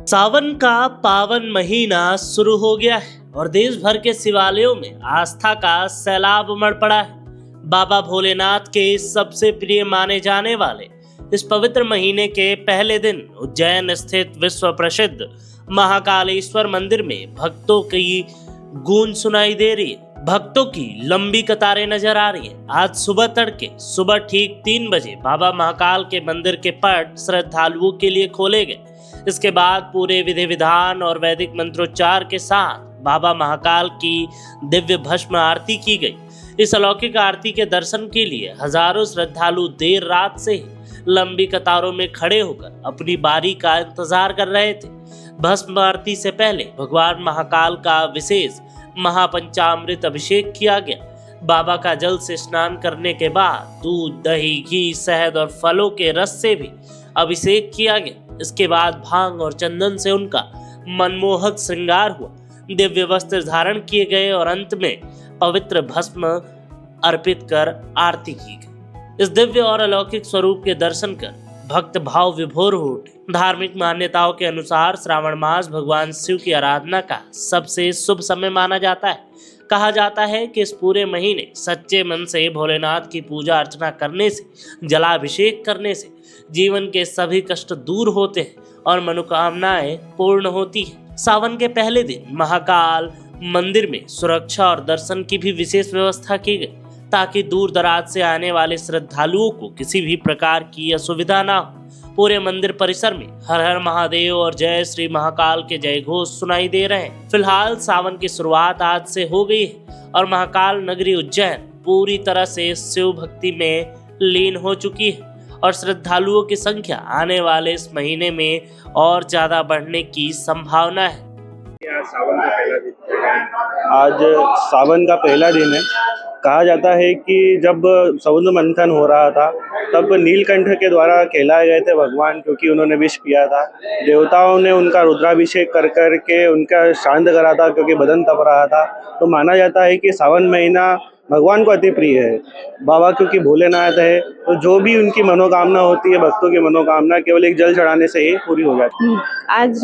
सावन का पावन महीना शुरू हो गया है और देश भर के शिवालयों में आस्था का सैलाब उमड़ पड़ा है। बाबा भोलेनाथ के सबसे प्रिय माने जाने वाले इस पवित्र महीने के पहले दिन उज्जैन स्थित विश्व प्रसिद्ध महाकालेश्वर मंदिर में भक्तों की गूंज सुनाई दे रही है। भक्तों की लंबी कतारें नजर आ रही हैं। आज सुबह ठीक 3 बजे बाबा महाकाल के मंदिर के पट श्रद्धालुओं के लिए खोले गए। इसके बाद पूरे विधि विधान और वैदिक मंत्रोच्चार के साथ बाबा महाकाल की दिव्य भस्म आरती की गई। इस अलौकिक आरती के दर्शन के लिए हजारों श्रद्धालु देर रात से ही लंबी कतारों में खड़े होकर अपनी बारी का इंतजार कर रहे थे। भस्म आरती से पहले भगवान महाकाल का विशेष महापंचामृत अभिषेक किया गया। बाबा का जल से स्नान करने के बाद दूध, दही, घी, शहद और फलों के रस से भी अभिषेक किया गया। इसके बाद भांग और चंदन से उनका मनमोहक श्रृंगार हुआ। दिव्य वस्त्र धारण किए गए और अंत में पवित्र भस्म अर्पित कर आरती की गई। इस दिव्य और अलौकिक स्वरूप के दर्शन कर भक्त भाव विभोर हो उठे। धार्मिक मान्यताओं के अनुसार श्रावण मास भगवान शिव की आराधना का सबसे शुभ समय माना जाता है। कहा जाता है कि इस पूरे महीने सच्चे मन से भोलेनाथ की पूजा अर्चना करने से, जलाभिषेक करने से जीवन के सभी कष्ट दूर होते हैं और मनोकामनाएं पूर्ण होती हैं। सावन के पहले दिन महाकाल मंदिर में सुरक्षा और दर्शन की भी विशेष व्यवस्था की गई ताकि दूर दराज से आने वाले श्रद्धालुओं को किसी भी प्रकार की असुविधा ना हो। पूरे मंदिर परिसर में हर हर महादेव और जय श्री महाकाल के जय घोष सुनाई दे रहे हैं। फिलहाल सावन की शुरुआत आज से हो गई है और महाकाल नगरी उज्जैन पूरी तरह से शिव भक्ति में लीन हो चुकी है और श्रद्धालुओं की संख्या आने वाले इस महीने में और ज्यादा बढ़ने की संभावना है। आज सावन का पहला दिन है। कहा जाता है कि जब समुद्र मंथन हो रहा था तब नीलकंठ के द्वारा कहलाए गए थे भगवान, क्योंकि उन्होंने विष पिया था। देवताओं ने उनका रुद्राभिषेक कर करके उनका शांत करा था, क्योंकि बदन तप रहा था। तो माना जाता है कि सावन महीना भगवान को अति प्रिय है। बाबा क्योंकि भोलेनाथ है, तो जो भी उनकी मनोकामना होती है, भक्तों की मनोकामना केवल एक जल चढ़ाने से ही पूरी हो जाती है। आज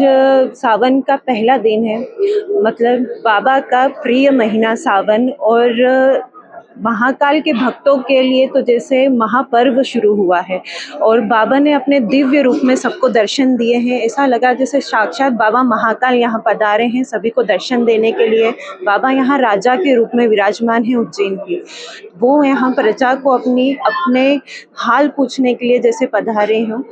सावन का पहला दिन है, मतलब बाबा का प्रिय महीना सावन, और महाकाल के भक्तों के लिए तो जैसे महापर्व शुरू हुआ है और बाबा ने अपने दिव्य रूप में सबको दर्शन दिए हैं। ऐसा लगा जैसे साक्षात बाबा महाकाल यहाँ पधारे हैं सभी को दर्शन देने के लिए। बाबा यहाँ राजा के रूप में विराजमान है उज्जैन की। वो यहाँ प्रजा को अपने हाल पूछने के लिए जैसे पधारे हैं।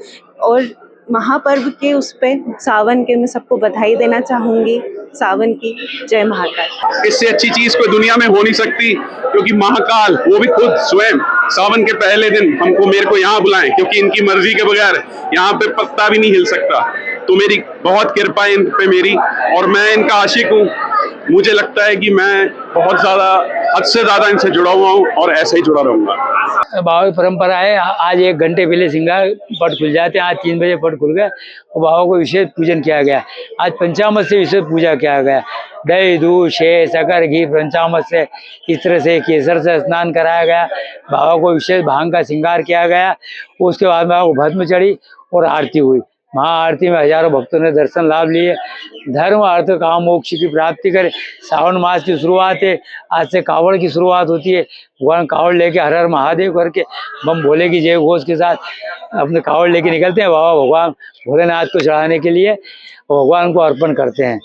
और महापर्व के उस पे सावन के मैं सबको बधाई देना चाहूँगी। सावन की जय महाकाल। इससे अच्छी चीज कोई दुनिया में हो नहीं सकती, क्योंकि महाकाल वो भी खुद स्वयं सावन के पहले दिन मेरे को यहाँ बुलाएं, क्योंकि इनकी मर्जी के बगैर यहाँ पे पत्ता भी नहीं हिल सकता। तो मेरी बहुत कृपा है इन पे मेरी, और मैं इनका आशिक हूँ। मुझे लगता है कि मैं बहुत ज्यादा, हद से ज्यादा इनसे जुड़ा हुआ हूँ और ऐसे ही जुड़ा रहूंगा। बाबा की परंपरा है, आज 1 घंटे पहले श्रृंगार पट खुल जाते हैं। आज 3 बजे पट खुल गए और बाबा को विशेष पूजन किया गया। आज पंचामृत से विशेष पूजा किया गया। दही, दूध, शहद, शक्कर, घी, पंचामृत से, इस तरह से केसर से स्नान कराया गया। बाबा को विशेष भांग का श्रृंगार किया गया। उसके बाद बाबा को भस्म चढ़ी और आरती हुई। महाआरती में हजारों भक्तों ने दर्शन लाभ लिए। धर्म, अर्थ, काम, मोक्ष की प्राप्ति करे। सावन मास की शुरुआत है, आज से कावड़ की शुरुआत होती है। भगवान कावड़ लेके हर हर महादेव करके बम भोले की जय घोष के साथ अपने कावड़ लेके निकलते हैं। बाबा भगवान भोलेनाथ को चढ़ाने के लिए भगवान को अर्पण करते हैं।